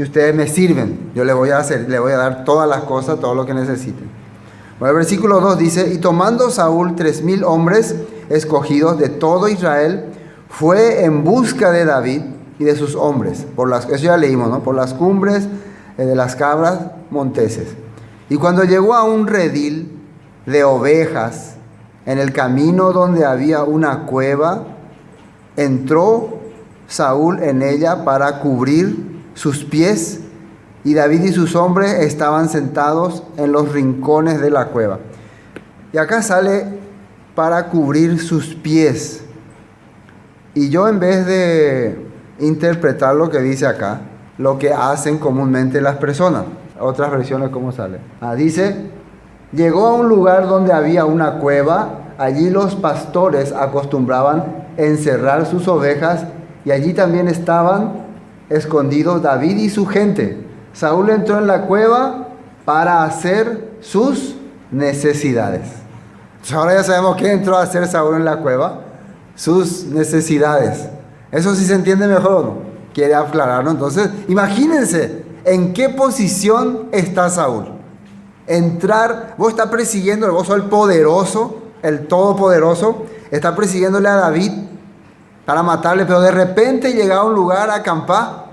y ustedes me sirven. Yo les voy a dar todas las cosas, todo lo que necesiten. Bueno, el versículo 2 dice: y tomando Saúl 3,000 hombres escogidos de todo Israel, fue en busca de David y de sus hombres, eso ya leímos, ¿no? Por las cumbres de las cabras monteses. Y cuando llegó a un redil de ovejas, en el camino donde había una cueva, entró Saúl en ella para cubrir sus pies, y David y sus hombres estaban sentados en los rincones de la cueva. Y acá sale para cubrir sus pies. Y yo, en vez de interpretar lo que dice acá, lo que hacen comúnmente las personas, otras versiones, ¿cómo sale? Dice: llegó a un lugar donde había una cueva, allí los pastores acostumbraban encerrar sus ovejas, y allí también estaban escondidos David y su gente. Saúl entró en la cueva para hacer sus necesidades. Entonces, ahora ya sabemos qué entró a hacer Saúl en la cueva: sus necesidades. Eso sí se entiende mejor, ¿no? Quiere aclararlo. Entonces, imagínense en qué posición está Saúl. Entrar, vos estás persiguiendo, vos sos el poderoso, el todopoderoso, está persiguiéndole a David para matarle, pero de repente llega a un lugar a acampar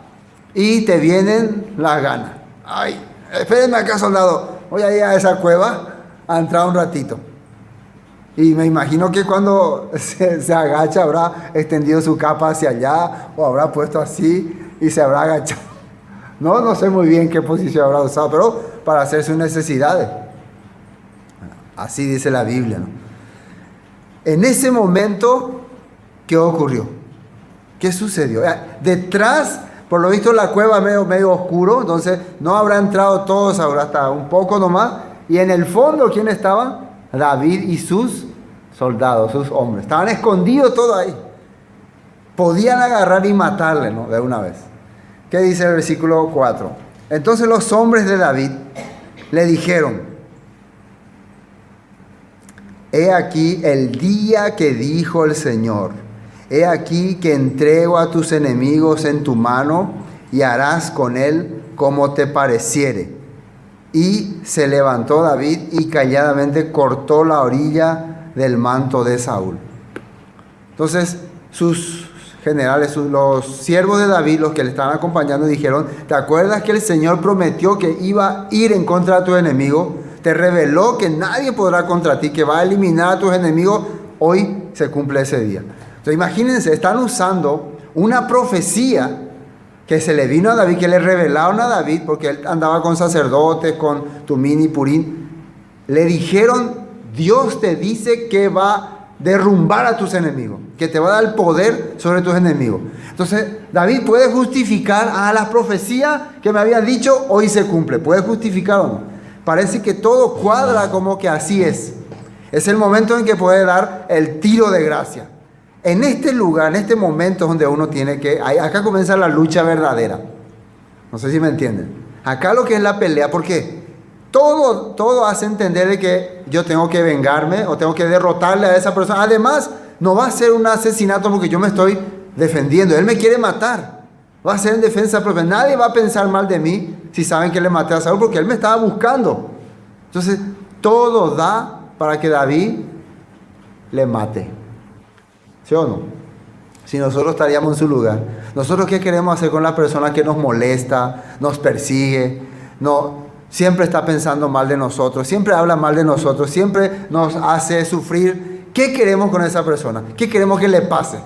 y te vienen las ganas. Ay, espérenme acá, soldado, voy a ir a esa cueva a entrar un ratito. Y me imagino que cuando se agacha habrá extendido su capa hacia allá, o habrá puesto así y se habrá agachado. No sé muy bien qué posición habrá usado, pero para hacer sus necesidades. Así dice la Biblia, ¿no? En ese momento, ¿qué ocurrió? ¿Qué sucedió? Detrás, por lo visto, la cueva medio oscuro, entonces no habrá entrado todos, habrá hasta un poco nomás. Y en el fondo, ¿quién estaban? David y sus soldados, sus hombres. Estaban escondidos todos ahí. Podían agarrar y matarle, ¿no? De una vez. ¿Qué dice el versículo 4? Entonces los hombres de David le dijeron: he aquí el día que dijo el Señor, he aquí que entrego a tus enemigos en tu mano, y harás con él como te pareciere. Y se levantó David y calladamente cortó la orilla del manto de Saúl. Entonces sus generales, los siervos de David, los que le estaban acompañando, dijeron: ¿te acuerdas que el Señor prometió que iba a ir en contra de tu enemigo? Te reveló que nadie podrá contra ti, que va a eliminar a tus enemigos. Hoy se cumple ese día. Entonces imagínense, están usando una profecía que se le vino a David, que le revelaron a David, porque él andaba con sacerdotes, con Tumín y Purín. Le dijeron: Dios te dice que va a derrumbar a tus enemigos, que te va a dar el poder sobre tus enemigos. Entonces David puede justificar: las profecías que me habían dicho hoy se cumple. ¿Puede justificar o no? Parece que todo cuadra como que así es. Es el momento en que puede dar el tiro de gracia. En este lugar, en este momento es donde uno tiene que... Acá comienza la lucha verdadera. No sé si me entienden. Acá lo que es la pelea, porque todo hace entender de que yo tengo que vengarme o tengo que derrotarle a esa persona. Además, no va a ser un asesinato porque yo me estoy defendiendo. Él me quiere matar. Va a ser en defensa propia. Nadie va a pensar mal de mí si saben que le maté a Saúl, porque él me estaba buscando. Entonces, todo da para que David le mate. ¿Sí o no? Si nosotros estaríamos en su lugar. ¿Nosotros qué queremos hacer con la persona que nos molesta, nos persigue, siempre está pensando mal de nosotros, siempre habla mal de nosotros, siempre nos hace sufrir? ¿Qué queremos con esa persona? ¿Qué queremos que le pase?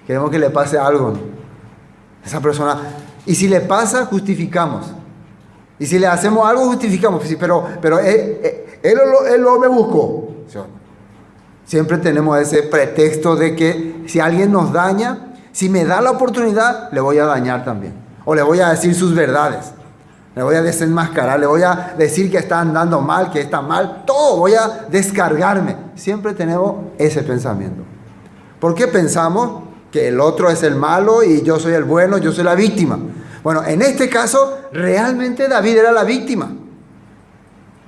Queremos que le pase algo, ¿no? Esa persona. Y si le pasa, justificamos. Y si le hacemos algo, justificamos. Sí, pero él no me buscó. ¿Sí o no? Siempre tenemos ese pretexto de que si alguien nos daña, si me da la oportunidad, le voy a dañar también. O le voy a decir sus verdades. Le voy a desenmascarar, le voy a decir que está andando mal, que está mal. Todo, voy a descargarme. Siempre tenemos ese pensamiento. ¿Por qué pensamos que el otro es el malo y yo soy el bueno, yo soy la víctima? Bueno, en este caso, realmente David era la víctima.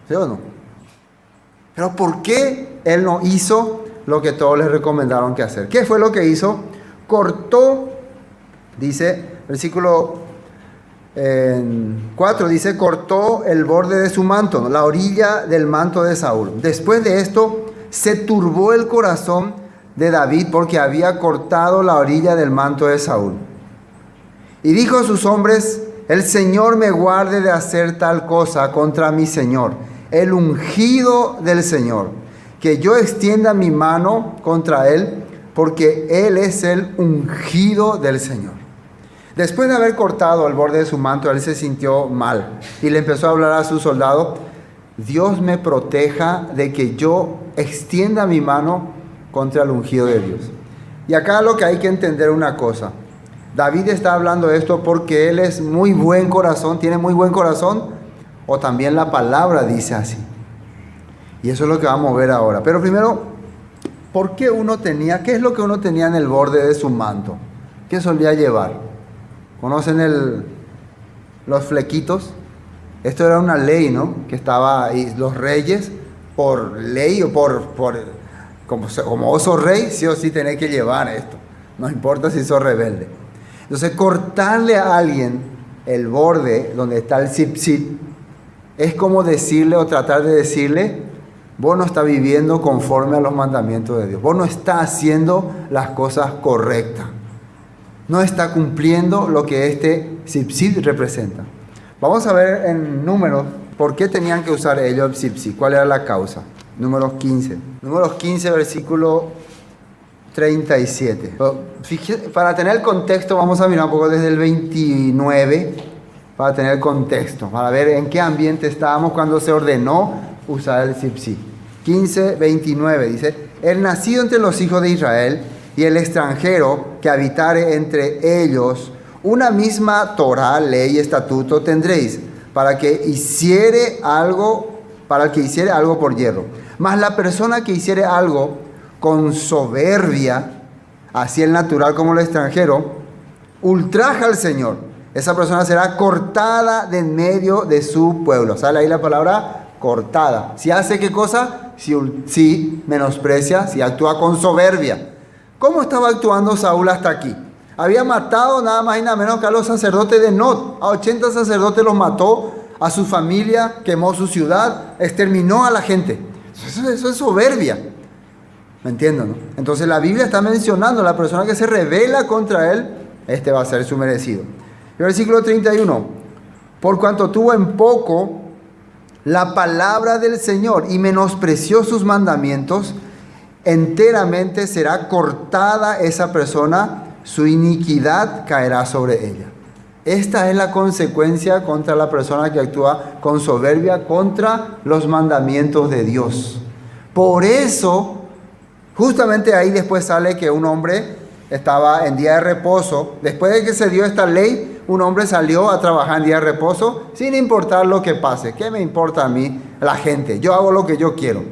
¿Sí o no? Pero ¿por qué él no hizo lo que todos les recomendaron que hacer? ¿Qué fue lo que hizo? Cortó, dice, versículo En 4 dice, cortó el borde de su manto, ¿no? La orilla del manto de Saúl. Después de esto, se turbó el corazón de David porque había cortado la orilla del manto de Saúl. Y dijo a sus hombres, el Señor me guarde de hacer tal cosa contra mi Señor, el ungido del Señor, que yo extienda mi mano contra él, porque él es el ungido del Señor. Después de haber cortado el borde de su manto, él se sintió mal y le empezó a hablar a su soldado, Dios me proteja de que yo extienda mi mano contra el ungido de Dios. Y acá lo que hay que entender una cosa, David está hablando esto porque él es muy buen corazón, tiene muy buen corazón, o también la palabra dice así. Y eso es lo que vamos a ver ahora. Pero primero, ¿por qué qué es lo que uno tenía en el borde de su manto? ¿Qué solía llevar? ¿Conocen los flequitos? Esto era una ley, ¿no? Que estaba, y los reyes, por ley o como vos sos rey, sí o sí tenés que llevar esto. No importa si sos rebelde. Entonces, cortarle a alguien el borde donde está el zip, es como decirle o tratar de decirle, vos no estás viviendo conforme a los mandamientos de Dios. Vos no estás haciendo las cosas correctas. No está cumpliendo lo que este zip representa. Vamos a ver en Números por qué tenían que usar ellos el zip, cuál era la causa. Números 15. Números 15, versículo 37. Para tener el contexto, vamos a mirar un poco desde el 29, para tener el contexto, para ver en qué ambiente estábamos cuando se ordenó usar el zip. 15, 29 dice, el nacido entre los hijos de Israel y el extranjero que habitare entre ellos, una misma Torá, ley y estatuto tendréis, para el que hiciere algo por yerro. Mas la persona que hiciere algo con soberbia, así el natural como el extranjero, ultraja al Señor. Esa persona será cortada de en medio de su pueblo. ¿Sale ahí la palabra? Cortada. Si hace qué cosa? Si menosprecia, si actúa con soberbia. ¿Cómo estaba actuando Saúl hasta aquí? Había matado nada más y nada menos que a los sacerdotes de Not. A 80 sacerdotes los mató, a su familia, quemó su ciudad, exterminó a la gente. Eso es soberbia. ¿Me entienden, no? Entonces la Biblia está mencionando a la persona que se rebela contra él, este va a ser su merecido. El versículo 31. Por cuanto tuvo en poco la palabra del Señor y menospreció sus mandamientos, enteramente será cortada esa persona, su iniquidad caerá sobre ella. Esta es la consecuencia contra la persona que actúa con soberbia contra los mandamientos de Dios. Por eso, justamente ahí después sale que un hombre estaba en día de reposo. Después de que se dio esta ley, un hombre salió a trabajar en día de reposo sin importar lo que pase. ¿Qué me importa a mí, la gente? Yo hago lo que yo quiero.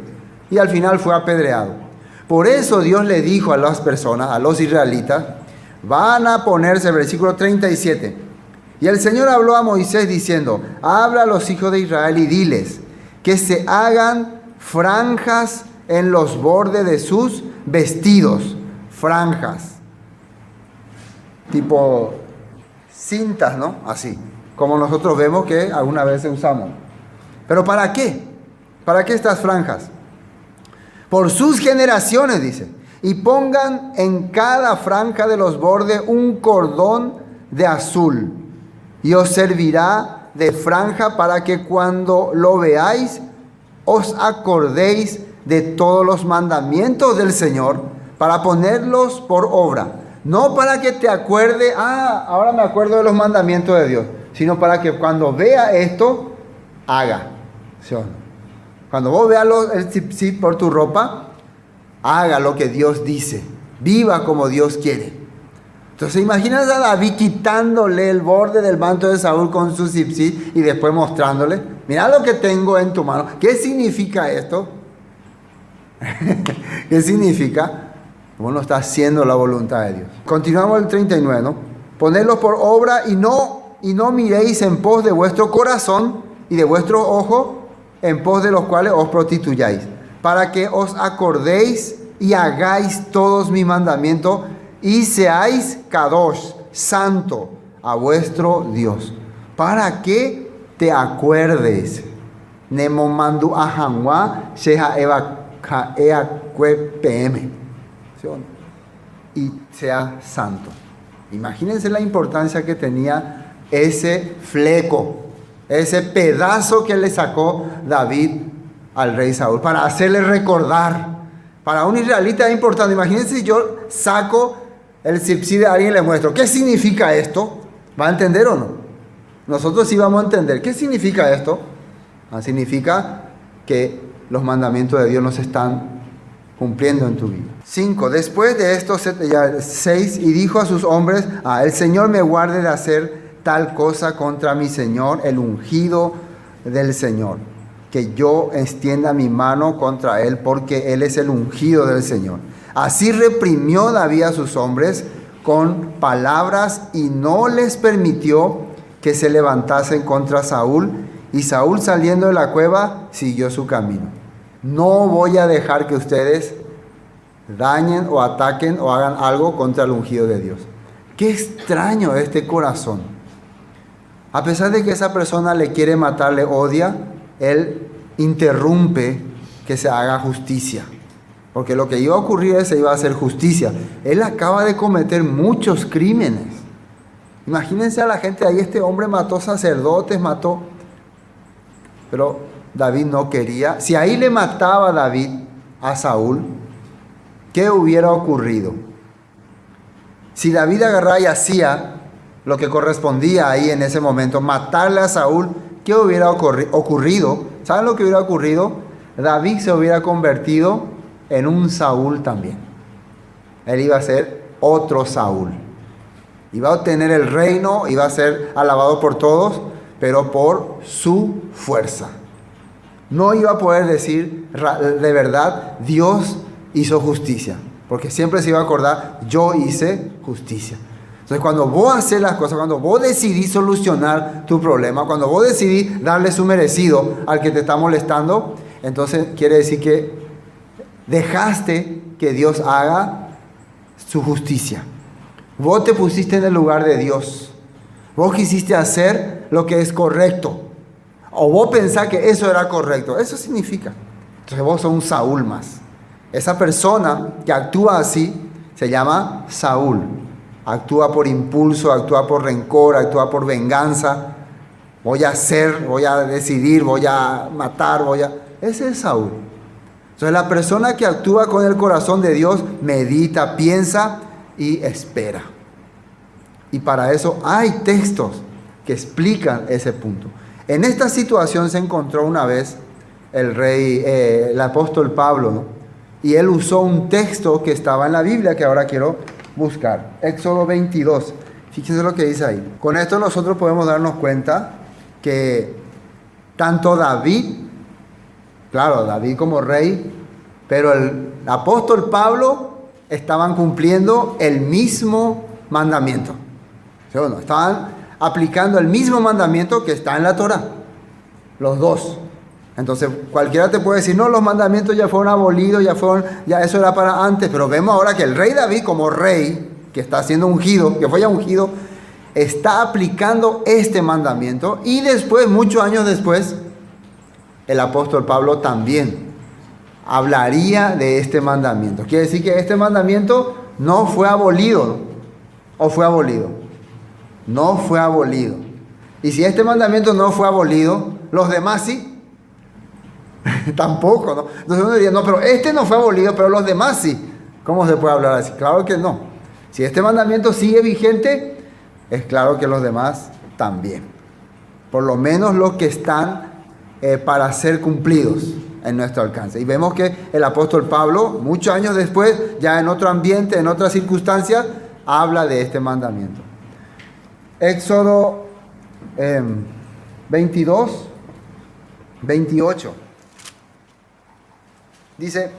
Y al final fue apedreado. Por eso Dios le dijo a las personas, a los israelitas, van a ponerse, versículo 37. Y el Señor habló a Moisés diciendo, habla a los hijos de Israel y diles que se hagan franjas en los bordes de sus vestidos. Franjas. Tipo cintas, ¿no? Así. Como nosotros vemos que alguna vez usamos. ¿Pero para qué? ¿Para qué estas franjas? Por sus generaciones, dice. Y pongan en cada franja de los bordes un cordón de azul. Y os servirá de franja para que cuando lo veáis, os acordéis de todos los mandamientos del Señor, para ponerlos por obra. No para que te acuerde, ahora me acuerdo de los mandamientos de Dios, sino para que cuando vea esto, haga. ¿Sí o no? Cuando vos veas el zip por tu ropa, haga lo que Dios dice. Viva como Dios quiere. Entonces imaginas a David quitándole el borde del manto de Saúl con su zip y después mostrándole, mira lo que tengo en tu mano. ¿Qué significa esto? ¿Qué significa? Vos no estás haciendo la voluntad de Dios. Continuamos el 39, ¿no? Ponedlos por obra y no miréis en pos de vuestro corazón y de vuestro ojo, en pos de los cuales os prostituyáis, para que os acordéis y hagáis todos mis mandamientos y seáis kadosh, santo, a vuestro Dios. para que te acuerdes. Nemo mandu ahanwa sheha ea pm. Y sea santo. Imagínense la importancia que tenía ese fleco, ese pedazo que le sacó David al rey Saúl, para hacerle recordar. Para un israelita es importante. Imagínense si yo saco el zipsí de alguien y le muestro. ¿Qué significa esto? ¿Va a entender o no? Nosotros sí vamos a entender. ¿Qué significa esto? Significa que los mandamientos de Dios no se están cumpliendo en tu vida. 5. Después de esto, 6, y dijo a sus hombres: el Señor me guarde de hacer tal cosa contra mi Señor, el ungido del Señor, que yo extienda mi mano contra él, porque él es el ungido del Señor. Así reprimió David a sus hombres con palabras y no les permitió que se levantasen contra Saúl. Y Saúl, saliendo de la cueva, siguió su camino. No voy a dejar que ustedes dañen o ataquen o hagan algo contra el ungido de Dios. Qué extraño este corazón. A pesar de que esa persona le quiere matar, le odia, él interrumpe que se haga justicia. Porque lo que iba a ocurrir es que se iba a hacer justicia. Él acaba de cometer muchos crímenes. Imagínense a la gente ahí, este hombre mató sacerdotes, pero David no quería. Si ahí le mataba David a Saúl, ¿qué hubiera ocurrido? Si David agarraba y hacía lo que correspondía ahí en ese momento, matarle a Saúl, ¿qué hubiera ocurrido? ¿Saben lo que hubiera ocurrido? David se hubiera convertido en un Saúl también. Él iba a ser otro Saúl. Iba a obtener el reino, iba a ser alabado por todos, pero por su fuerza. No iba a poder decir de verdad, Dios hizo justicia, porque siempre se iba a acordar, yo hice justicia. Entonces, cuando vos haces las cosas, cuando vos decidís solucionar tu problema, cuando vos decidís darle su merecido al que te está molestando, entonces quiere decir que dejaste que Dios haga su justicia. Vos te pusiste en el lugar de Dios. Vos quisiste hacer lo que es correcto. O vos pensás que eso era correcto. Eso significa. Entonces vos sos un Saúl más. Esa persona que actúa así se llama Saúl. Actúa por impulso, actúa por rencor, actúa por venganza. Voy a hacer, voy a decidir, voy a matar, Ese es Saúl. Entonces la persona que actúa con el corazón de Dios medita, piensa y espera. Y para eso hay textos que explican ese punto. En esta situación se encontró una vez el apóstol Pablo, ¿no? Y él usó un texto que estaba en la Biblia que ahora quiero buscar. Éxodo 22. Fíjense lo que dice ahí. Con esto nosotros podemos darnos cuenta que tanto David, claro, David como rey, pero el apóstol Pablo estaban cumpliendo el mismo mandamiento. ¿Sí o no? Estaban aplicando el mismo mandamiento que está en la Torá. Los dos. Entonces cualquiera te puede decir, no, los mandamientos ya fueron abolidos, ya eso era para antes. Pero vemos ahora que el rey David, como rey, que está siendo ungido, que fue ya ungido, está aplicando este mandamiento. Y después, muchos años después, el apóstol Pablo también hablaría de este mandamiento. Quiere decir que este mandamiento no fue abolido, ¿no? ¿O fue abolido? No fue abolido. Y si este mandamiento no fue abolido, los demás sí. Tampoco, ¿no? Entonces uno diría, no, pero este no fue abolido, pero los demás sí. ¿Cómo se puede hablar así? Claro que no. Si este mandamiento sigue vigente, es claro que los demás también. Por lo menos los que están para ser cumplidos en nuestro alcance. Y vemos que el apóstol Pablo, muchos años después, ya en otro ambiente, en otras circunstancias, habla de este mandamiento. Éxodo 22, 28. Dice,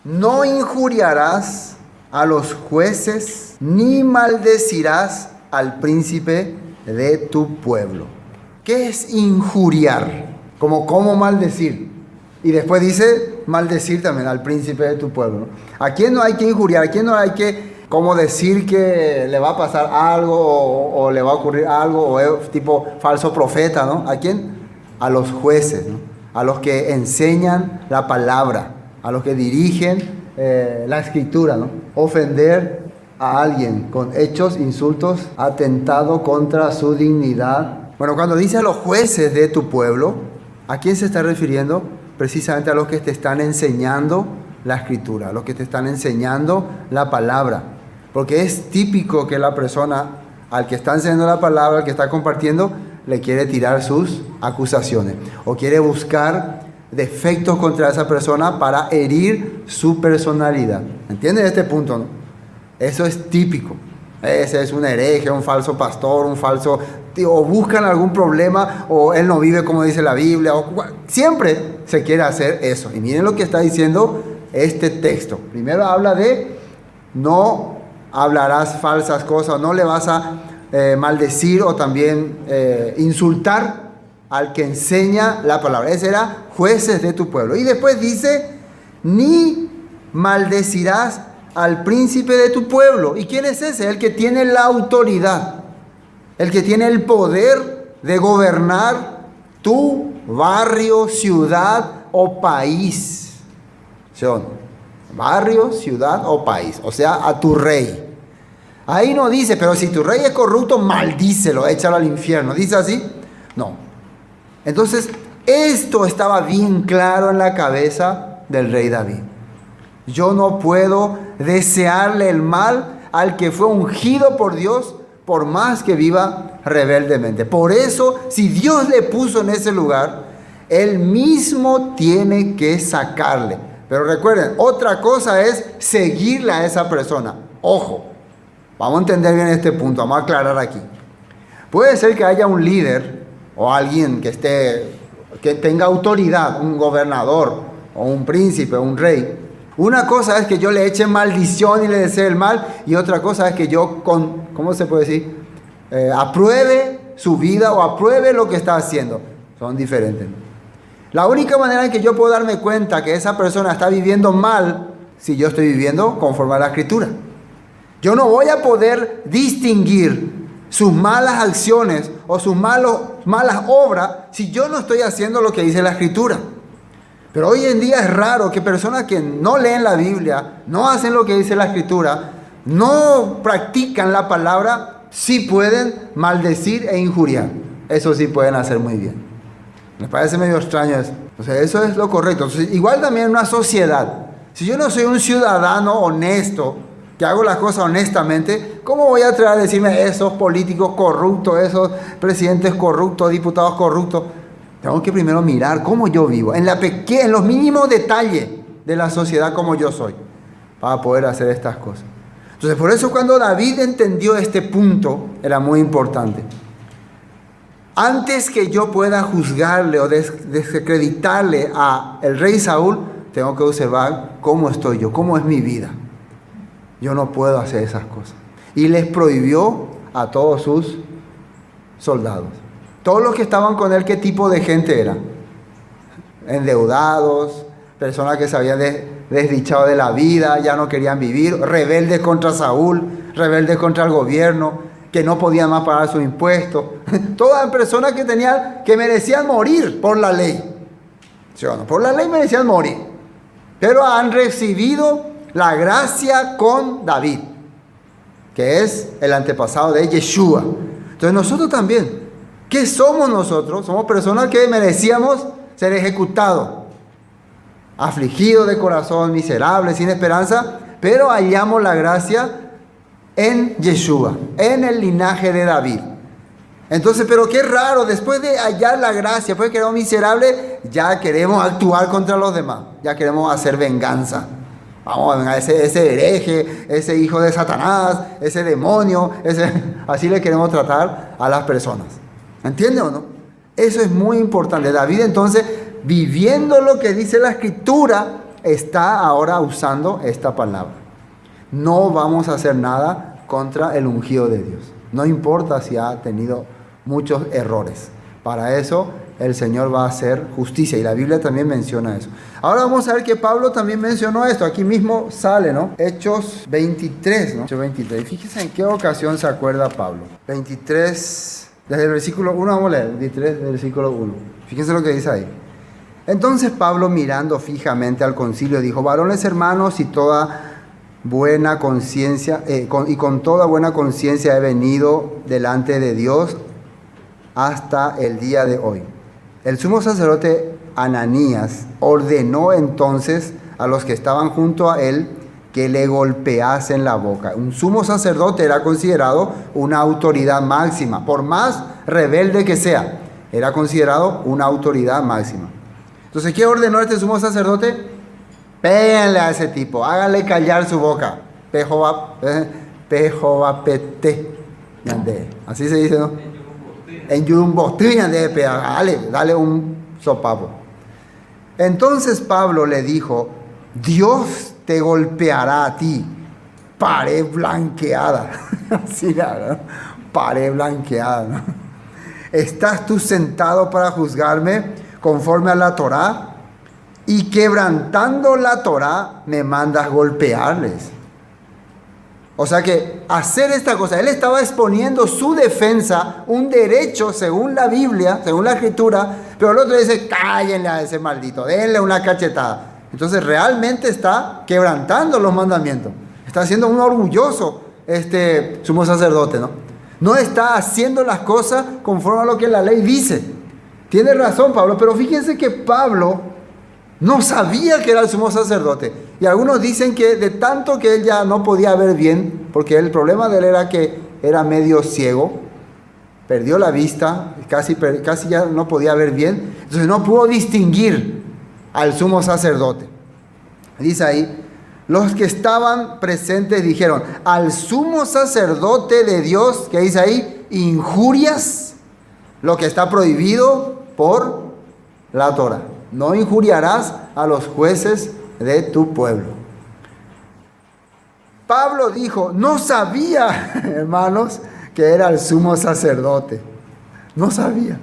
no injuriarás a los jueces, ni maldecirás al príncipe de tu pueblo. ¿Qué es injuriar? ¿Cómo maldecir? Y después dice maldecir también al príncipe de tu pueblo, ¿no? ¿A quién no hay que injuriar? ¿A quién no hay que como decir que le va a pasar algo o le va a ocurrir algo, o es tipo falso profeta, ¿no? ¿A quién? A los jueces, ¿no? A los que enseñan la palabra, a los que dirigen la escritura, ¿no? Ofender a alguien con hechos, insultos, atentado contra su dignidad. Bueno, cuando dice a los jueces de tu pueblo, ¿a quién se está refiriendo? Precisamente a los que te están enseñando la escritura, a los que te están enseñando la palabra. Porque es típico que la persona al que está enseñando la palabra, al que está compartiendo, le quiere tirar sus acusaciones o quiere buscar defectos contra esa persona para herir su personalidad. ¿Entienden este punto, no? Eso es típico. Ese es un hereje, un falso pastor, un falso... o buscan algún problema, o él no vive como dice la Biblia, o siempre se quiere hacer eso. Y miren lo que está diciendo este texto. Primero habla de no hablarás falsas cosas, no le vas a maldecir o también insultar al que enseña la palabra. Ese era jueces de tu pueblo. Y después dice, ni maldecirás al príncipe de tu pueblo. ¿Y quién es ese? El que tiene la autoridad, el que tiene el poder de gobernar tu barrio, ciudad o país. ¿Sí? Barrio, ciudad o país. O sea, a tu rey. Ahí no dice, pero si tu rey es corrupto, maldícelo, échalo al infierno. ¿Dice así? No. Entonces, esto estaba bien claro en la cabeza del rey David. Yo no puedo desearle el mal al que fue ungido por Dios, por más que viva rebeldemente. Por eso, si Dios le puso en ese lugar, Él mismo tiene que sacarle. Pero recuerden, otra cosa es seguirle a esa persona. Ojo, vamos a entender bien este punto, vamos a aclarar aquí. Puede ser que haya un líder o alguien que tenga autoridad, un gobernador o un príncipe, un rey. Una cosa es que yo le eche maldición y le desee el mal, y otra cosa es que yo, ¿cómo se puede decir? Apruebe su vida o apruebe lo que está haciendo. Son diferentes. La única manera en que yo puedo darme cuenta que esa persona está viviendo mal, si yo estoy viviendo conforme a la Escritura. Yo no voy a poder distinguir sus malas acciones o sus malas obras si yo no estoy haciendo lo que dice la Escritura. Pero hoy en día es raro que personas que no leen la Biblia, no hacen lo que dice la Escritura, no practican la palabra, sí pueden maldecir e injuriar. Eso sí pueden hacer muy bien. Me parece medio extraño eso. O sea, eso es lo correcto. Entonces, igual también en una sociedad. Si yo no soy un ciudadano honesto, que hago las cosas honestamente, ¿cómo voy a tratar a decirme esos políticos corruptos, esos presidentes corruptos, diputados corruptos? Tengo que primero mirar cómo yo vivo, en los mínimos detalles de la sociedad como yo soy, para poder hacer estas cosas. Entonces, por eso cuando David entendió este punto, era muy importante. Antes que yo pueda juzgarle o desacreditarle al rey Saúl, tengo que observar cómo estoy yo, cómo es mi vida. Yo no puedo hacer esas cosas. Y les prohibió a todos sus soldados. Todos los que estaban con él, ¿qué tipo de gente eran? Endeudados, personas que se habían desdichado de la vida, ya no querían vivir, rebeldes contra Saúl, rebeldes contra el gobierno, que no podían más pagar sus impuestos. Todas personas que merecían morir por la ley. ¿Sí o no? Por la ley merecían morir. Pero han recibido la gracia con David, que es el antepasado de Yeshua. Entonces nosotros también, ¿qué somos nosotros? Somos personas que merecíamos ser ejecutados, afligidos de corazón, miserables, sin esperanza, pero hallamos la gracia en Yeshua, en el linaje de David. Entonces, pero qué raro, después de hallar la gracia, después de que éramos miserables, ya queremos actuar contra los demás, ya queremos hacer venganza. Vamos a vengar ese hereje, ese hijo de Satanás, ese demonio, así le queremos tratar a las personas. ¿Entiende o no? Eso es muy importante. David entonces, viviendo lo que dice la Escritura, está ahora usando esta palabra. No vamos a hacer nada contra el ungido de Dios. No importa si ha tenido muchos errores. Para eso el Señor va a hacer justicia, y la Biblia también menciona eso. Ahora vamos a ver que Pablo también mencionó esto. Aquí mismo sale, ¿no? Hechos 23, ¿no? Hechos 23. Fíjense en qué ocasión se acuerda Pablo. 23, desde el versículo 1, vamos a leer. 23, del versículo 1. Fíjense lo que dice ahí. Entonces Pablo, mirando fijamente al concilio, dijo: varones hermanos, y toda buena conciencia, con toda buena conciencia he venido delante de Dios hasta el día de hoy. El sumo sacerdote Ananías ordenó entonces a los que estaban junto a él que le golpeasen la boca. Un sumo sacerdote era considerado una autoridad máxima, por más rebelde que sea, era considerado una autoridad máxima. Entonces, ¿qué ordenó este sumo sacerdote? Péguenle a ese tipo, háganle callar su boca. Pejobapete. Así se dice, ¿no? En Yurumbostrian de dale un sopapo. Entonces Pablo le dijo: Dios te golpeará a ti, pared blanqueada. Así la verdad, pared blanqueada, ¿no? ¿Estás tú sentado para juzgarme conforme a la Torá? Y quebrantando la Torá me mandas golpearles. O sea que hacer esta cosa, él estaba exponiendo su defensa, un derecho según la Biblia, según la Escritura, pero el otro dice: cállenle a ese maldito, denle una cachetada. Entonces realmente está quebrantando los mandamientos, está siendo un orgulloso sumo sacerdote, ¿no? No está haciendo las cosas conforme a lo que la ley dice. Tiene razón Pablo, pero fíjense que Pablo no sabía que era el sumo sacerdote. Y algunos dicen que de tanto que él ya no podía ver bien, porque el problema de él era que era medio ciego, perdió la vista, casi ya no podía ver bien, entonces no pudo distinguir al sumo sacerdote. Dice ahí: los que estaban presentes dijeron: al sumo sacerdote de Dios, que dice ahí, injurias, lo que está prohibido por la Torá. No injuriarás a los jueces de tu pueblo. Pablo dijo: no sabía, hermanos, que era el sumo sacerdote. No sabía.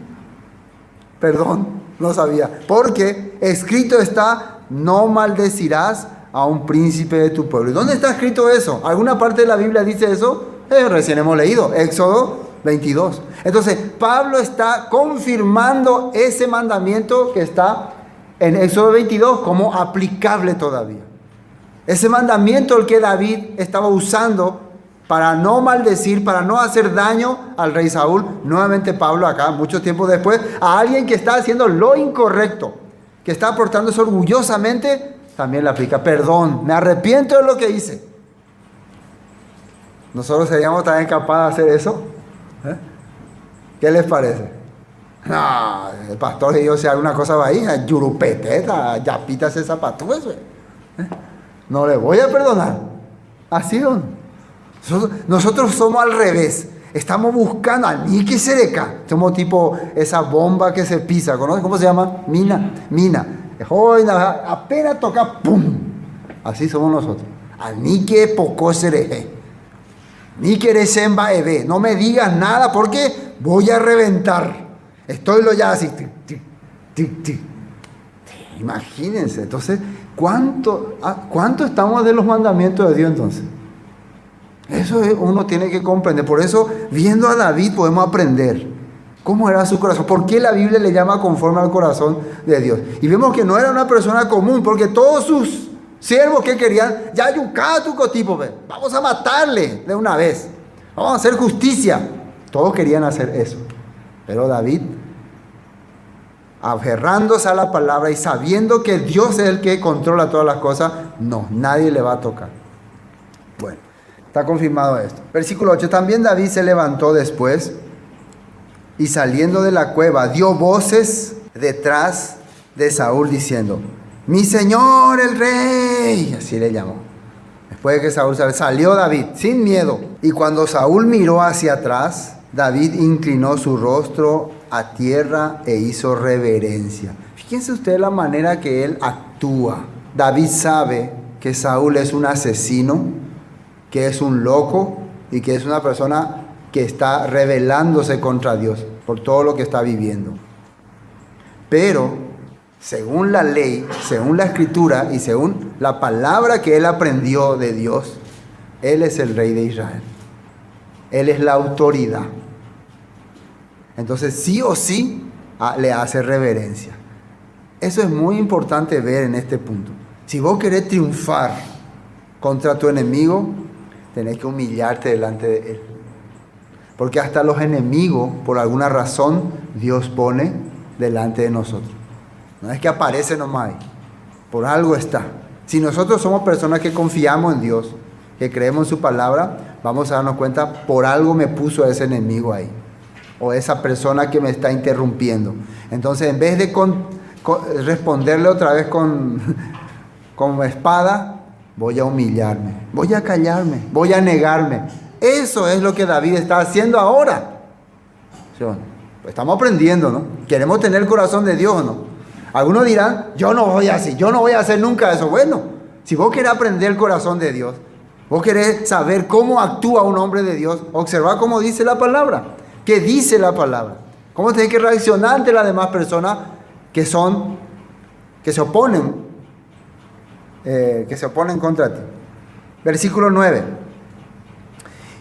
Perdón, no sabía. Porque escrito está: no maldecirás a un príncipe de tu pueblo. ¿Y dónde está escrito eso? ¿Alguna parte de la Biblia dice eso? Recién hemos leído, Éxodo 22. Entonces, Pablo está confirmando ese mandamiento que está en Éxodo 22 como aplicable todavía. Ese mandamiento el que David estaba usando para no maldecir, para no hacer daño al rey Saúl. Nuevamente Pablo acá, mucho tiempo después, a alguien que está haciendo lo incorrecto, que está portándose orgullosamente, también le aplica: perdón, me arrepiento de lo que hice. ¿Nosotros seríamos también capaces de hacer eso? ¿Qué les parece? No, el pastor y yo, si alguna cosa va ahí, yurupete, ya pitas ese zapato, no le voy a perdonar. Así no. Nosotros somos al revés. Estamos buscando a ni que se deca. Somos tipo esa bomba que se pisa, ¿conoces cómo se llama? Mina. Apenas toca, ¡pum! Así somos nosotros. A ni que poco se ni que resemba eve. No me digas nada porque voy a reventar. Estoy lo ya así. Imagínense. Entonces, ¿cuánto estamos de los mandamientos de Dios entonces? Eso uno tiene que comprender. Por eso, viendo a David podemos aprender cómo era su corazón. ¿Por qué la Biblia le llama conforme al corazón de Dios? Y vemos que no era una persona común, porque todos sus siervos que querían, ya yucá tu cotipo, vamos a matarle de una vez, vamos a hacer justicia. Todos querían hacer eso. Pero David, aferrándose a la palabra y sabiendo que Dios es el que controla todas las cosas, no, nadie le va a tocar. Bueno, está confirmado esto. Versículo 8. También David se levantó después y saliendo de la cueva dio voces detrás de Saúl diciendo: mi señor el rey. Así le llamó. Después de que Saúl salió David sin miedo. Y cuando Saúl miró hacia atrás, David inclinó su rostro a tierra e hizo reverencia. Fíjense ustedes la manera que él actúa. David sabe que Saúl es un asesino, que es un loco y que es una persona que está rebelándose contra Dios. por todo lo que está viviendo. Pero, según la ley, según la escritura y según la palabra que él aprendió de Dios, él es el rey de Israel. Él es la autoridad. Entonces, sí o sí, le hace reverencia. Eso es muy importante ver en este punto. Si vos querés triunfar contra tu enemigo, tenés que humillarte delante de él. Porque hasta los enemigos, por alguna razón, Dios pone delante de nosotros. No es que aparece nomás ahí. Por algo está. Si nosotros somos personas que confiamos en Dios, que creemos en su palabra, vamos a darnos cuenta, por algo me puso a ese enemigo ahí. O esa persona que me está interrumpiendo. Entonces, en vez de responderle otra vez con espada, voy a humillarme, voy a callarme, voy a negarme. Eso es lo que David está haciendo ahora. Pues estamos aprendiendo, ¿no? Queremos tener el corazón de Dios, ¿no? Algunos dirán, yo no voy así, yo no voy a hacer nunca eso. Bueno, si vos querés aprender el corazón de Dios, vos querés saber cómo actúa un hombre de Dios, observa cómo dice la palabra. ¿Qué dice la palabra? ¿Cómo tenés que reaccionar ante las demás personas que se oponen contra ti? Versículo 9.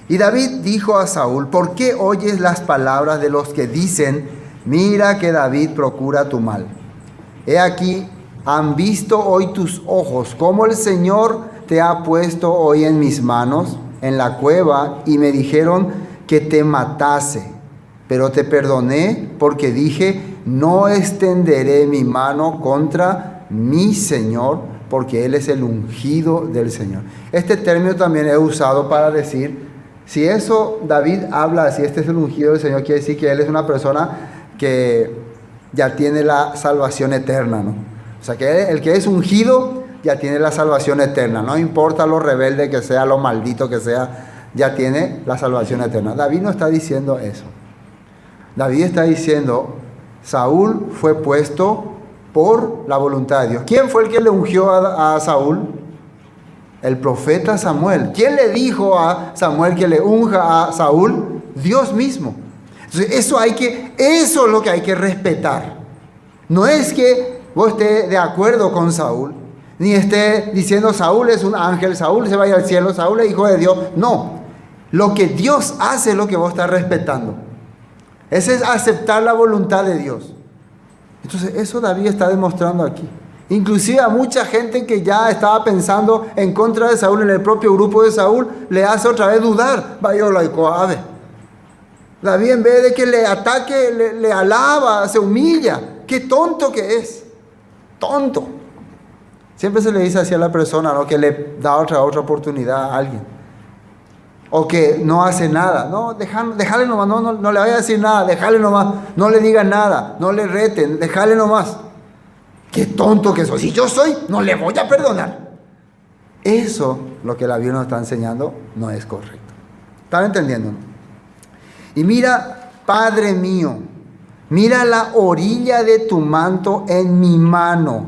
Y David dijo a Saúl, ¿por qué oyes las palabras de los que dicen, mira que David procura tu mal? He aquí, han visto hoy tus ojos, cómo el Señor te ha puesto hoy en mis manos, en la cueva, y me dijeron que te matase. Pero te perdoné porque dije, no extenderé mi mano contra mi Señor, porque Él es el ungido del Señor. Este término también es usado para decir, si eso David habla, si este es el ungido del Señor, quiere decir que Él es una persona que ya tiene la salvación eterna, ¿no? O sea, que el que es ungido ya tiene la salvación eterna. No importa lo rebelde que sea, lo maldito que sea, ya tiene la salvación eterna. David no está diciendo eso. David está diciendo, Saúl fue puesto por la voluntad de Dios. ¿Quién fue el que le ungió a Saúl? El profeta Samuel. ¿Quién le dijo a Samuel que le unja a Saúl? Dios mismo. Entonces, eso es lo que hay que respetar. No es que vos estés de acuerdo con Saúl, ni estés diciendo Saúl es un ángel, Saúl se va a ir al cielo, Saúl es hijo de Dios. No. Lo que Dios hace es lo que vos estás respetando. Ese es aceptar la voluntad de Dios. Entonces, eso David está demostrando aquí. Inclusive a mucha gente que ya estaba pensando en contra de Saúl, en el propio grupo de Saúl, le hace otra vez dudar. David, en vez de que le ataque, le alaba, se humilla. ¡Qué tonto que es! ¡Tonto! Siempre se le dice así a la persona, ¿no?, que le da otra oportunidad a alguien. O que no hace nada. No, déjale nomás, no le vaya a decir nada, déjale nomás, no le digan nada, no le reten, déjale nomás. ¡Qué tonto que soy! Si yo soy, no le voy a perdonar. Eso, lo que la Biblia nos está enseñando, no es correcto. ¿Están entendiendo? Y mira, Padre mío, mira la orilla de tu manto en mi mano,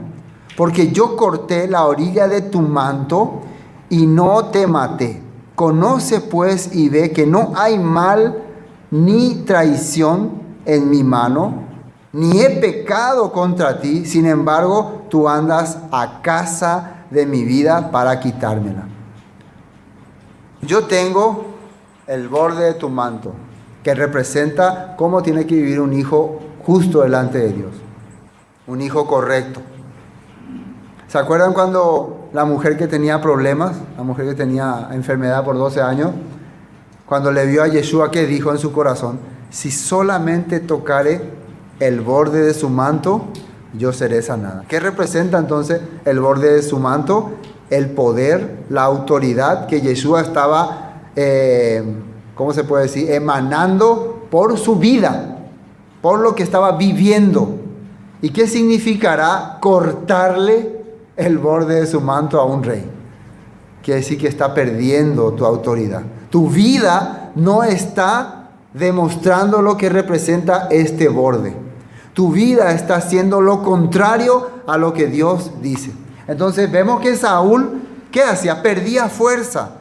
porque yo corté la orilla de tu manto y no te maté. Conoce pues y ve que no hay mal ni traición en mi mano, ni he pecado contra ti, sin embargo, tú andas a casa de mi vida para quitármela. Yo tengo el borde de tu manto, que representa cómo tiene que vivir un hijo justo delante de Dios, un hijo correcto. ¿Se acuerdan cuando la mujer que tenía problemas, la mujer que tenía enfermedad por 12 años, cuando le vio a Yeshua, ¿qué dijo en su corazón? Si solamente tocare el borde de su manto, yo seré sanada. ¿Qué representa entonces el borde de su manto? El poder, la autoridad que Yeshua estaba, ¿cómo se puede decir?, emanando por su vida, por lo que estaba viviendo. ¿Y qué significará cortarle el borde de su manto a un rey? Quiere decir que está perdiendo tu autoridad. Tu vida no está demostrando lo que representa este borde. Tu vida está haciendo lo contrario a lo que Dios dice. Entonces vemos que Saúl, ¿qué hacía? Perdía fuerza.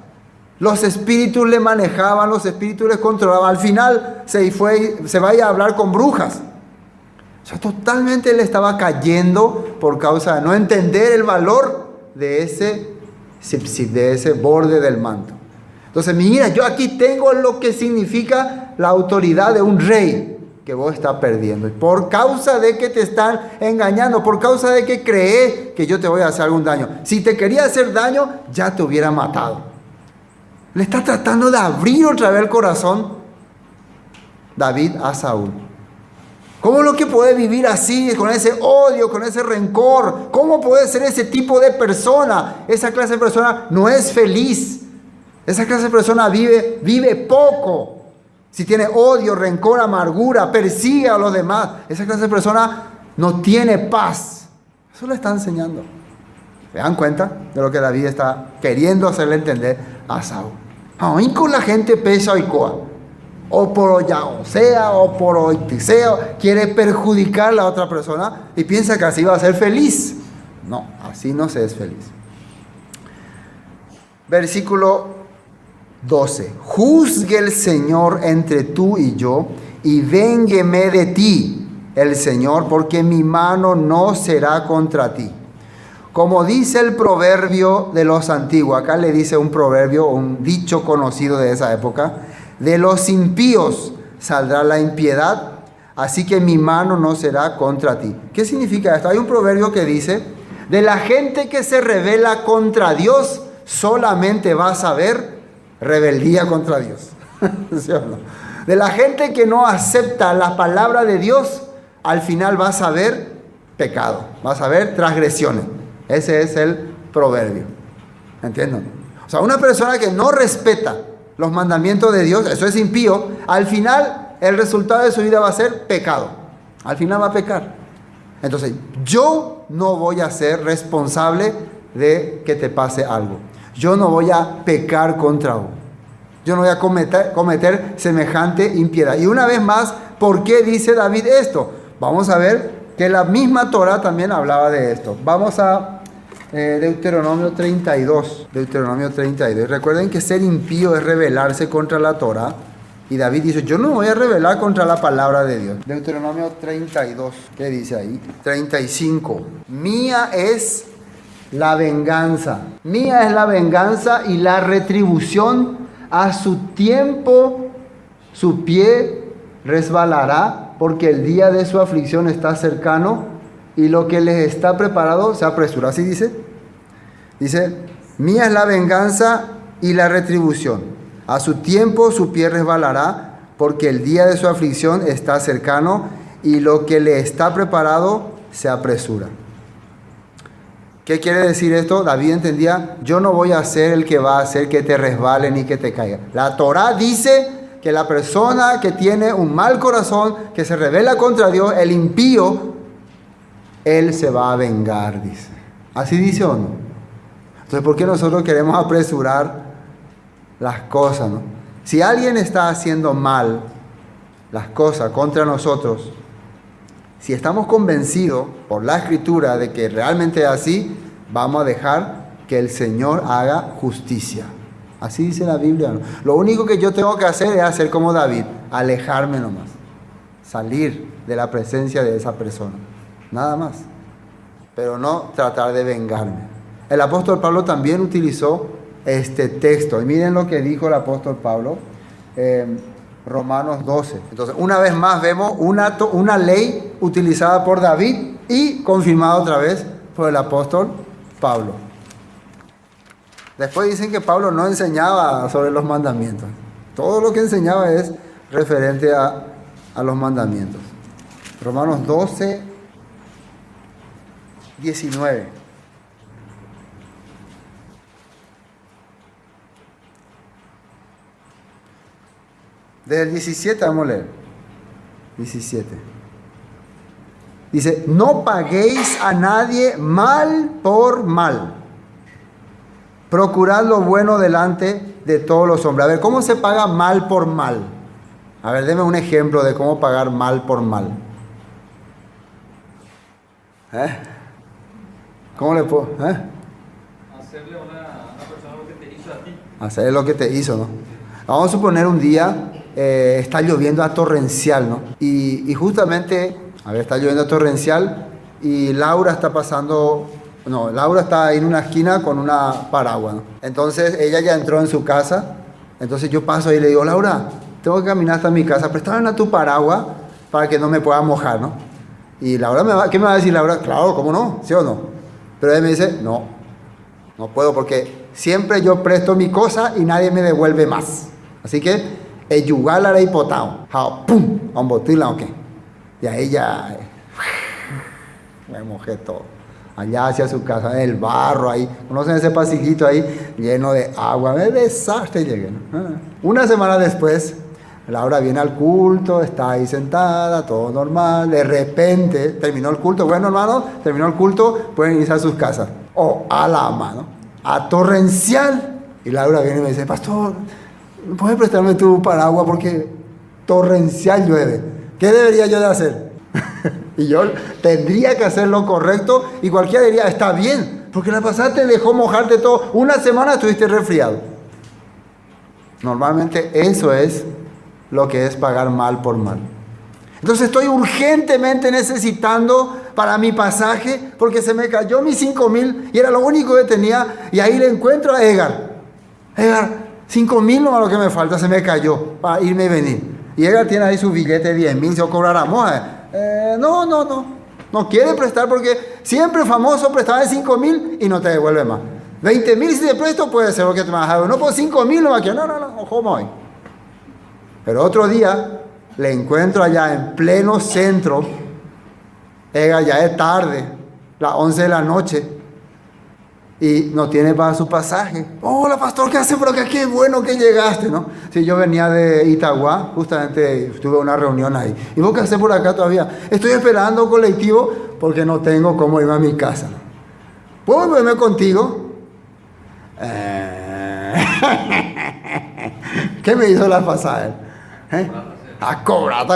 Los espíritus le manejaban, los espíritus le controlaban. Al final se vaya a hablar con brujas. O sea, totalmente él estaba cayendo por causa de no entender el valor de ese borde del manto. Entonces, mira, yo aquí tengo lo que significa la autoridad de un rey que vos estás perdiendo. Por causa de que te están engañando, por causa de que crees que yo te voy a hacer algún daño. Si te quería hacer daño, ya te hubiera matado. Le está tratando de abrir otra vez el corazón David a Saúl. ¿Cómo es lo que puede vivir así, con ese odio, con ese rencor? ¿Cómo puede ser ese tipo de persona? Esa clase de persona no es feliz. Esa clase de persona vive poco. Si tiene odio, rencor, amargura, persigue a los demás. Esa clase de persona no tiene paz. Eso le está enseñando. ¿Se dan cuenta de lo que David está queriendo hacerle entender a Saúl? Aún con la gente pesa y coa. O por ya o sea, o por oitiseo, quiere perjudicar a la otra persona y piensa que así va a ser feliz. No, así no se es feliz. Versículo 12. Juzgue el Señor entre tú y yo, y véngueme de ti el Señor, porque mi mano no será contra ti. Como dice el proverbio de los antiguos, acá le dice un proverbio, un dicho conocido de esa época: de los impíos saldrá la impiedad, así que mi mano no será contra ti. ¿Qué significa esto? Hay un proverbio que dice: de la gente que se rebela contra Dios, solamente vas a ver rebeldía contra Dios. ¿Sí o no? De la gente que no acepta la palabra de Dios, al final vas a ver pecado, vas a ver transgresiones. Ese es el proverbio. ¿Entienden? O sea, una persona que no respeta los mandamientos de Dios, eso es impío, al final el resultado de su vida va a ser pecado. Al final va a pecar. Entonces, yo no voy a ser responsable de que te pase algo. Yo no voy a pecar contra vos. Yo no voy a cometer semejante impiedad. Y una vez más, ¿por qué dice David esto? Vamos a ver que la misma Torah también hablaba de esto. Vamos a Deuteronomio 32. Deuteronomio 32. Recuerden que ser impío es rebelarse contra la Torah. Y David dice: yo no me voy a rebelar contra la palabra de Dios. Deuteronomio 32. ¿Qué dice ahí? 35. Mía es la venganza. Mía es la venganza y la retribución. A su tiempo su pie resbalará, porque el día de su aflicción está cercano y lo que les está preparado se apresura. Así dice. Dice: mía es la venganza y la retribución. A su tiempo su pie resbalará, porque el día de su aflicción está cercano y lo que le está preparado se apresura. ¿Qué quiere decir esto? David entendía: yo no voy a ser el que va a hacer que te resbale ni que te caiga. La Torah dice que la persona que tiene un mal corazón, que se rebela contra Dios, el impío, él se va a vengar, dice. ¿Así dice o no? Entonces, ¿por qué nosotros queremos apresurar las cosas, no? Si alguien está haciendo mal las cosas contra nosotros, si estamos convencidos por la Escritura de que realmente es así, vamos a dejar que el Señor haga justicia. Así dice la Biblia, ¿no? Lo único que yo tengo que hacer es hacer como David, alejarme nomás, salir de la presencia de esa persona, nada más, pero no tratar de vengarme. El apóstol Pablo también utilizó este texto, y miren lo que dijo el apóstol Pablo, Romanos 12. Entonces, una vez más vemos una ley utilizada por David y confirmada otra vez por el apóstol Pablo. Después dicen que Pablo no enseñaba sobre los mandamientos. Todo lo que enseñaba es referente a los mandamientos. Romanos 12, 19. Desde el 17 vamos a leer. 17. Dice: no paguéis a nadie mal por mal. Procurad lo bueno delante de todos los hombres. A ver, ¿cómo se paga mal por mal? A ver, deme un ejemplo de cómo pagar mal por mal. ¿Cómo le puedo? Hacerle a una persona lo que te hizo a ti. hacer lo que te hizo, ¿no? Vamos a suponer un día, está lloviendo a torrencial, ¿no? Y justamente, está lloviendo a torrencial y Laura está pasando, no, Laura está ahí en una esquina con una paraguas, ¿no? Entonces ella ya entró en su casa, entonces yo paso ahí y le digo, Laura, tengo que caminar hasta mi casa, préstame a tu paraguas para que no me pueda mojar, ¿no? Y Laura, ¿qué me va a decir Laura? Claro, ¿cómo no? ¿Sí o no? Pero ella me dice, no puedo porque siempre yo presto mi cosa y nadie me devuelve más. Así que, yugal haré hipotao. ¡Pum! A un botila, ¿o qué? Y ahí ya me mojé todo. Allá hacia su casa, en el barro ahí. ¿Conocen ese pasillito ahí? Lleno de agua. Me desastre llegué, ¿no? Una semana después, Laura viene al culto, está ahí sentada, todo normal. De repente, terminó el culto. Bueno, hermano, terminó el culto, pueden irse a sus casas. A la mano, a torrencial. Y Laura viene y me dice, pastor, ¿puedes prestarme tu paraguas porque torrencial llueve? ¿Qué debería yo de hacer? Y yo tendría que hacer lo correcto y cualquiera diría, está bien, porque la pasada te dejó mojarte todo. Una semana estuviste resfriado. Normalmente eso es lo que es pagar mal por mal. Entonces estoy urgentemente necesitando para mi pasaje porque se me cayó mis 5,000 y era lo único que tenía. Y ahí le encuentro a Edgar. Edgar, 5,000 no es lo que me falta, se me cayó para irme y venir. Y Edgar tiene ahí su billete de 10,000, se lo cobraremos. No quiere prestar porque siempre famoso prestaba de 5,000 y no te devuelve más. 20,000 si te presto puede ser lo que te vas a dar. No, por 5,000 no va a quedar. No, ¿cómo hoy? Pero otro día le encuentro allá en pleno centro. Edgar ya es tarde, las 11 de la noche. Y no tiene para su pasaje. Hola, pastor, ¿qué hace por acá? Qué bueno que llegaste, ¿no? Sí, yo venía de Itagua, justamente tuve una reunión ahí. ¿Y vos qué haces por acá todavía? Estoy esperando un colectivo porque no tengo cómo irme a mi casa. ¿Puedo verme contigo? ¿Qué me hizo la pasada? A cobrar.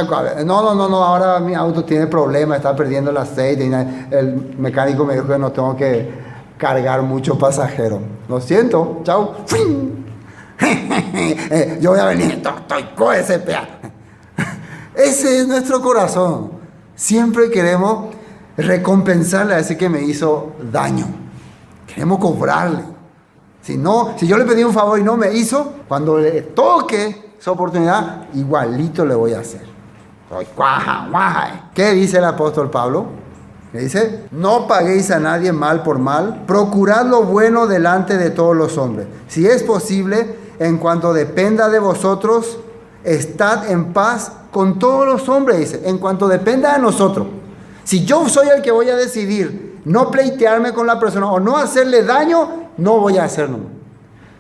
No, ahora mi auto tiene problemas, está perdiendo el aceite. Y el mecánico me dijo que no tengo que cargar muchos pasajeros. Lo siento, chao. Yo voy a venir, estoy con ese peaje. Ese es nuestro corazón. Siempre queremos recompensarle a ese que me hizo daño. Queremos cobrarle. Si yo le pedí un favor y no me hizo, cuando le toque esa oportunidad, igualito le voy a hacer. ¿Qué dice el apóstol Pablo? Que dice, no paguéis a nadie mal por mal, procurad lo bueno delante de todos los hombres. Si es posible, en cuanto dependa de vosotros, estad en paz con todos los hombres, dice, en cuanto dependa de nosotros. Si yo soy el que voy a decidir no pleitearme con la persona o no hacerle daño, no voy a hacerlo.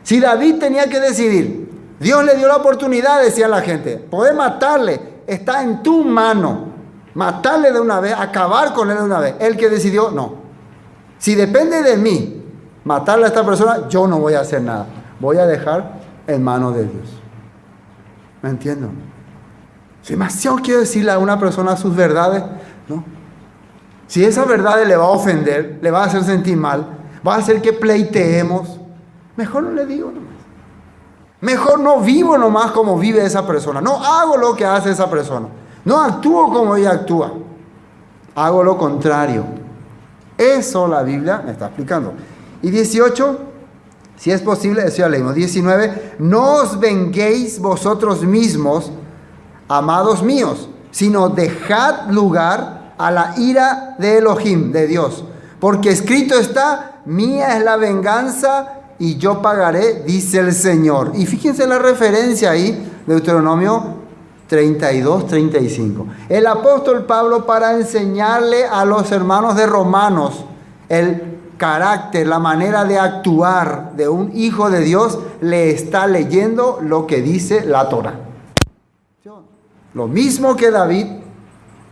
Si David tenía que decidir, Dios le dio la oportunidad, decía la gente, poder matarle, está en tu mano. Matarle de una vez, acabar con él de una vez. El que decidió, no. Si depende de mí matarle a esta persona, yo no voy a hacer nada. Voy a dejar en manos de Dios. ¿Me entiendo? Si demasiado quiero decirle a una persona sus verdades, no. Si esas verdades le va a ofender, le va a hacer sentir mal, va a hacer que pleiteemos, mejor no le digo nomás. Mejor no vivo nomás como vive esa persona. No hago lo que hace esa persona. No actúo como ella actúa. Hago lo contrario. Eso la Biblia me está explicando. Y 18, si es posible, eso ya leímos. 19, no os venguéis vosotros mismos, amados míos, sino dejad lugar a la ira de Elohim, de Dios. Porque escrito está, mía es la venganza y yo pagaré, dice el Señor. Y fíjense la referencia ahí, Deuteronomio 32-35. El apóstol Pablo, para enseñarle a los hermanos de Romanos el carácter, la manera de actuar de un hijo de Dios, le está leyendo lo que dice la Torá. Lo mismo que David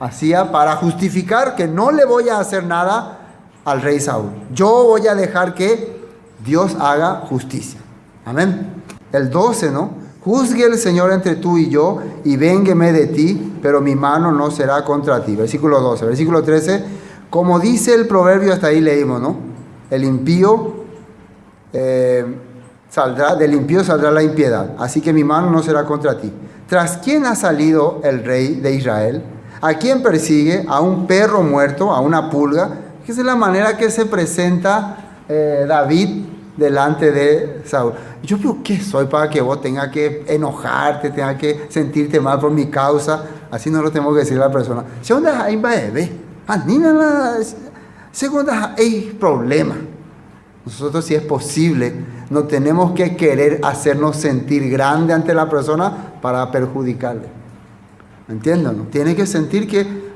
hacía para justificar que no le voy a hacer nada al rey Saúl. Yo voy a dejar que Dios haga justicia. Amén. El 12, ¿no? Juzgue el Señor entre tú y yo, y véngueme de ti, pero mi mano no será contra ti. Versículo 12. Versículo 13, como dice el proverbio, hasta ahí leímos, ¿no? El impío del impío saldrá la impiedad, así que mi mano no será contra ti. ¿Tras quién ha salido el rey de Israel? ¿A quién persigue? ¿A un perro muerto? ¿A una pulga? Esa es la manera que se presenta David delante de Saúl. Yo digo, ¿qué soy para que vos tengas que enojarte, tengas que sentirte mal por mi causa? Así no lo tengo que decir a la persona. Segunda, hay problema. Nosotros, si es posible, no tenemos que querer hacernos sentir grande ante la persona para perjudicarle. ¿Me entienden? ¿No? Tiene que sentir que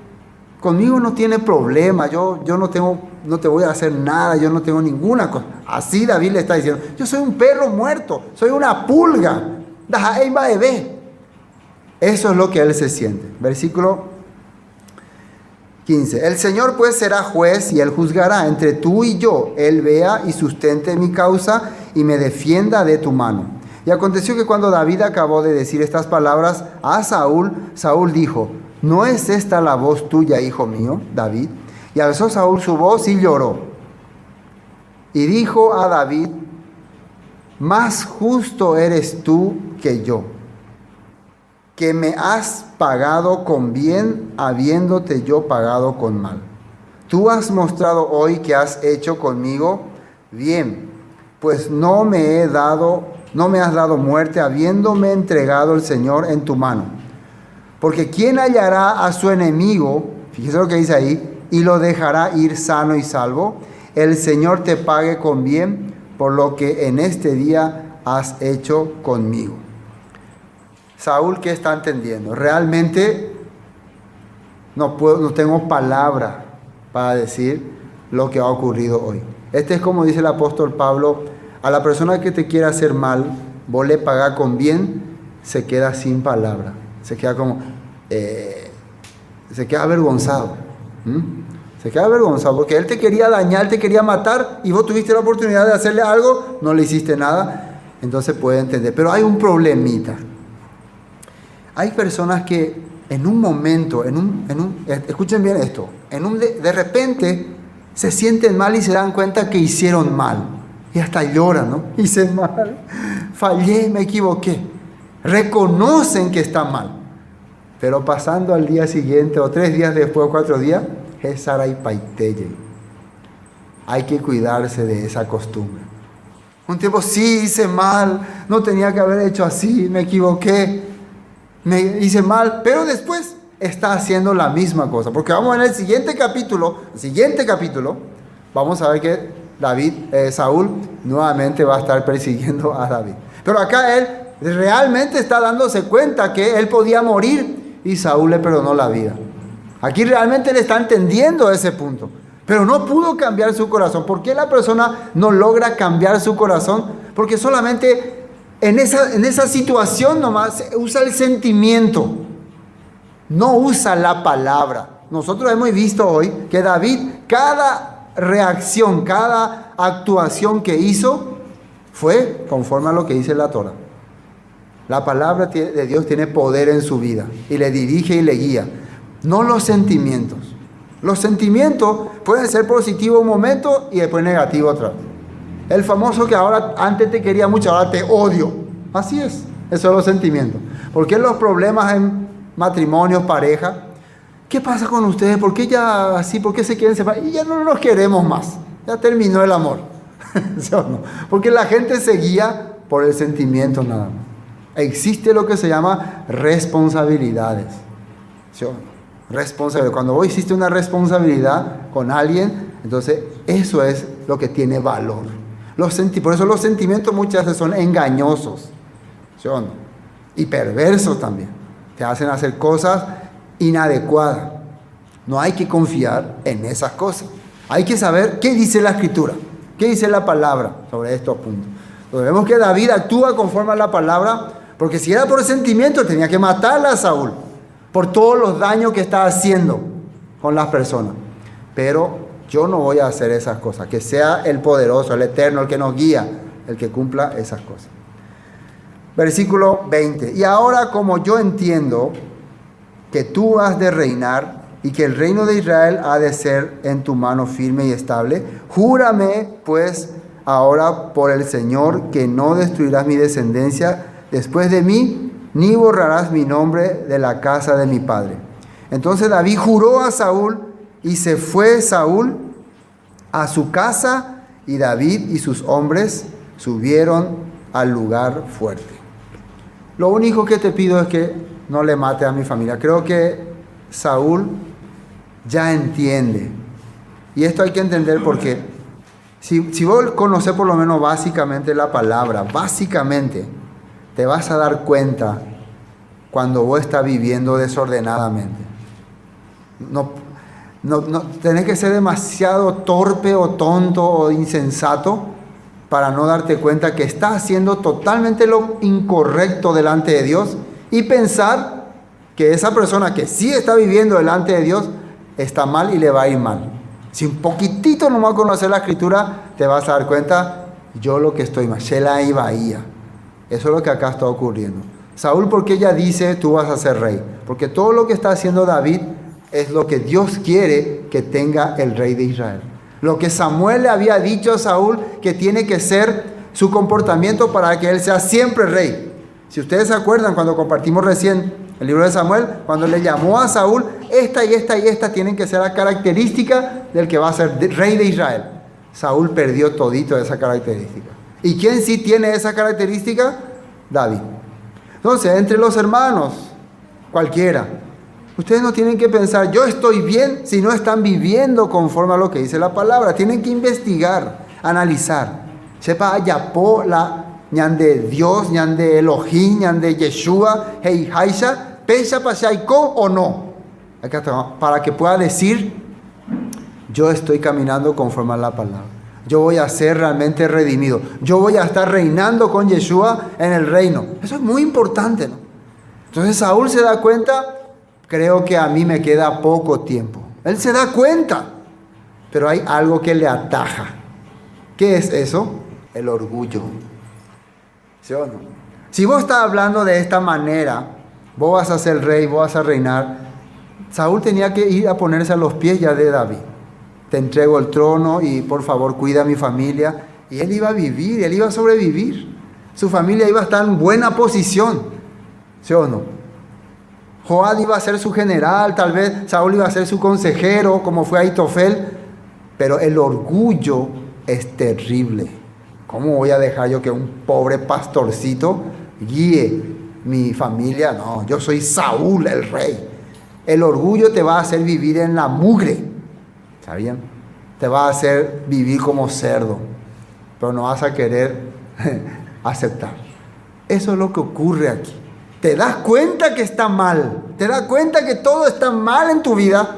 conmigo no tiene problema, yo no te voy a hacer nada, yo no tengo ninguna cosa. Así David le está diciendo, yo soy un perro muerto, soy una pulga. Eso es lo que él se siente. Versículo 15. El Señor pues será juez y él juzgará entre tú y yo. Él vea y sustente mi causa y me defienda de tu mano. Y aconteció que cuando David acabó de decir estas palabras a Saúl, Saúl dijo, ¿no es esta la voz tuya, hijo mío, David? Y alzó Saúl su voz y lloró. Y dijo a David, más justo eres tú que yo, que me has pagado con bien, habiéndote yo pagado con mal. Tú has mostrado hoy que has hecho conmigo bien, pues no me has dado muerte, habiéndome entregado el Señor en tu mano. Porque ¿quién hallará a su enemigo? Fíjese lo que dice ahí, y lo dejará ir sano y salvo. El Señor te pague con bien por lo que en este día has hecho conmigo. Saúl, ¿qué está entendiendo? Realmente no tengo palabra para decir lo que ha ocurrido hoy. Este es como dice el apóstol Pablo, a la persona que te quiera hacer mal, vos le pagás con bien, se queda sin palabra. Se queda como, se queda avergonzado. Se queda avergonzado porque él te quería dañar, te quería matar y vos tuviste la oportunidad de hacerle algo, no le hiciste nada. Entonces puede entender. Pero hay un problemita. Hay personas que en un momento, escuchen bien esto, de repente se sienten mal y se dan cuenta que hicieron mal. Y hasta lloran, ¿no? Hice mal, fallé, me equivoqué. Reconocen que está mal. Pero pasando al día siguiente, o 3 días después, o 4 días, hay que cuidarse de esa costumbre. Un tiempo, sí, hice mal, no tenía que haber hecho así, me equivoqué, me hice mal, pero después está haciendo la misma cosa. Porque vamos en el siguiente capítulo, vamos a ver que Saúl nuevamente va a estar persiguiendo a David. Pero acá él realmente está dándose cuenta que él podía morir y Saúl le perdonó la vida. Aquí realmente le está entendiendo ese punto, pero no pudo cambiar su corazón. ¿Por qué la persona no logra cambiar su corazón? Porque solamente en esa situación nomás usa el sentimiento, no usa la palabra. Nosotros hemos visto hoy que David, cada reacción, cada actuación que hizo fue conforme a lo que dice la Torah. La palabra de Dios tiene poder en su vida y le dirige y le guía. No los sentimientos. Los sentimientos pueden ser positivos un momento y después negativos otra. El famoso que ahora antes te quería mucho, ahora te odio. Así es. Esos son los sentimientos. ¿Por qué los problemas en matrimonios, pareja? ¿Qué pasa con ustedes? ¿Por qué ya así? ¿Por qué se quieren separar? Y ya no nos queremos más. Ya terminó el amor. ¿Sí o no? Porque la gente se guía por el sentimiento nada más. Existe lo que se llama responsabilidades. ¿Sí o no? Responsabilidad. Cuando vos hiciste una responsabilidad con alguien, entonces eso es lo que tiene valor. Por eso los sentimientos muchas veces son engañosos, ¿sí o no? Y perversos también. Te hacen hacer cosas inadecuadas. No hay que confiar en esas cosas. Hay que saber qué dice la Escritura, qué dice la palabra sobre estos puntos. Entonces vemos que David actúa conforme a la palabra, porque si era por sentimiento tenía que matarle a Saúl por todos los daños que está haciendo con las personas. Pero yo no voy a hacer esas cosas. Que sea el poderoso, el eterno, el que nos guía, el que cumpla esas cosas. Versículo 20. Y ahora, como yo entiendo que tú has de reinar y que el reino de Israel ha de ser en tu mano firme y estable, júrame pues ahora por el Señor que no destruirás mi descendencia después de mí, ni borrarás mi nombre de la casa de mi padre. Entonces David juró a Saúl y se fue Saúl a su casa y David y sus hombres subieron al lugar fuerte. Lo único que te pido es que no le mate a mi familia. Creo que Saúl ya entiende. Y esto hay que entender porque si vos conoces por lo menos básicamente la palabra, básicamente te vas a dar cuenta cuando vos estás viviendo desordenadamente. No tenés que ser demasiado torpe o tonto o insensato para no darte cuenta que estás haciendo totalmente lo incorrecto delante de Dios y pensar que esa persona que sí está viviendo delante de Dios está mal y le va a ir mal. Si un poquitito nomás conocer la escritura, te vas a dar cuenta, yo lo que estoy mal, Shela y Bahía. Eso es lo que acá está ocurriendo. Saúl, ¿por qué ella dice, tú vas a ser rey? Porque todo lo que está haciendo David es lo que Dios quiere que tenga el rey de Israel. Lo que Samuel le había dicho a Saúl que tiene que ser su comportamiento para que él sea siempre rey. Si ustedes se acuerdan cuando compartimos recién el libro de Samuel, cuando le llamó a Saúl, esta y esta y esta tienen que ser la característica del que va a ser rey de Israel. Saúl perdió todito esa característica. ¿Y quién sí tiene esa característica? David. Entonces, entre los hermanos, cualquiera, ustedes no tienen que pensar, yo estoy bien, si no están viviendo conforme a lo que dice la palabra. Tienen que investigar, analizar. Sepa, ayapo la ñan de Dios, ñan de Elohim, ñan de Yeshua, hey, Haisha, pesha pashaiko o no. Para que pueda decir, yo estoy caminando conforme a la palabra. Yo voy a ser realmente redimido. Yo voy a estar reinando con Yeshua en el reino. Eso es muy importante, ¿no? Entonces Saúl se da cuenta, creo que a mí me queda poco tiempo. Él se da cuenta, pero hay algo que le ataja. ¿Qué es eso? El orgullo. ¿Sí o no? Si vos estás hablando de esta manera, vos vas a ser rey, vos vas a reinar. Saúl tenía que ir a ponerse a los pies ya de David. Te entrego el trono y por favor cuida a mi familia. Y él iba a vivir, él iba a sobrevivir. Su familia iba a estar en buena posición. ¿Sí o no? Joab iba a ser su general, tal vez Saúl iba a ser su consejero, como fue Ahitofel. Pero el orgullo es terrible. ¿Cómo voy a dejar yo que un pobre pastorcito guíe mi familia? No, yo soy Saúl, el rey. El orgullo te va a hacer vivir en la mugre. ¿Sabían? Te va a hacer vivir como cerdo, pero no vas a querer aceptar. Eso es lo que ocurre aquí. Te das cuenta que está mal, te das cuenta que todo está mal en tu vida,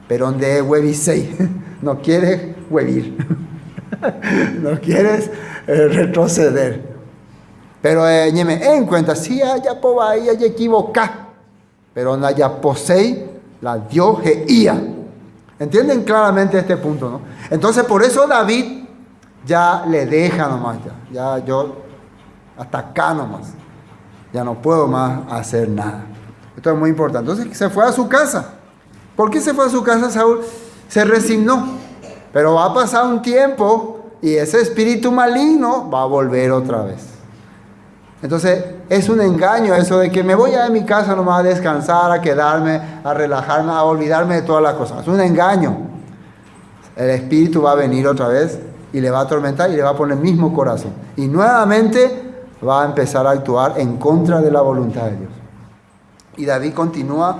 pero donde huevisei, no quieres huevir, no quieres retroceder. Pero en cuenta, si haya poba ahí, haya equivocado, pero no haya posei, la Dios geía. ¿Entienden claramente este punto, no? Entonces, por eso David ya le deja nomás, ya yo hasta acá nomás. Ya no puedo más hacer nada. Esto es muy importante. Entonces, se fue a su casa. ¿Por qué se fue a su casa Saúl? Se resignó. Pero va a pasar un tiempo y ese espíritu maligno va a volver otra vez. Entonces, es un engaño eso de que me voy a mi casa nomás a descansar, a quedarme, a relajarme, a olvidarme de todas las cosas. Es un engaño. El espíritu va a venir otra vez y le va a atormentar y le va a poner el mismo corazón. Y nuevamente va a empezar a actuar en contra de la voluntad de Dios. Y David continúa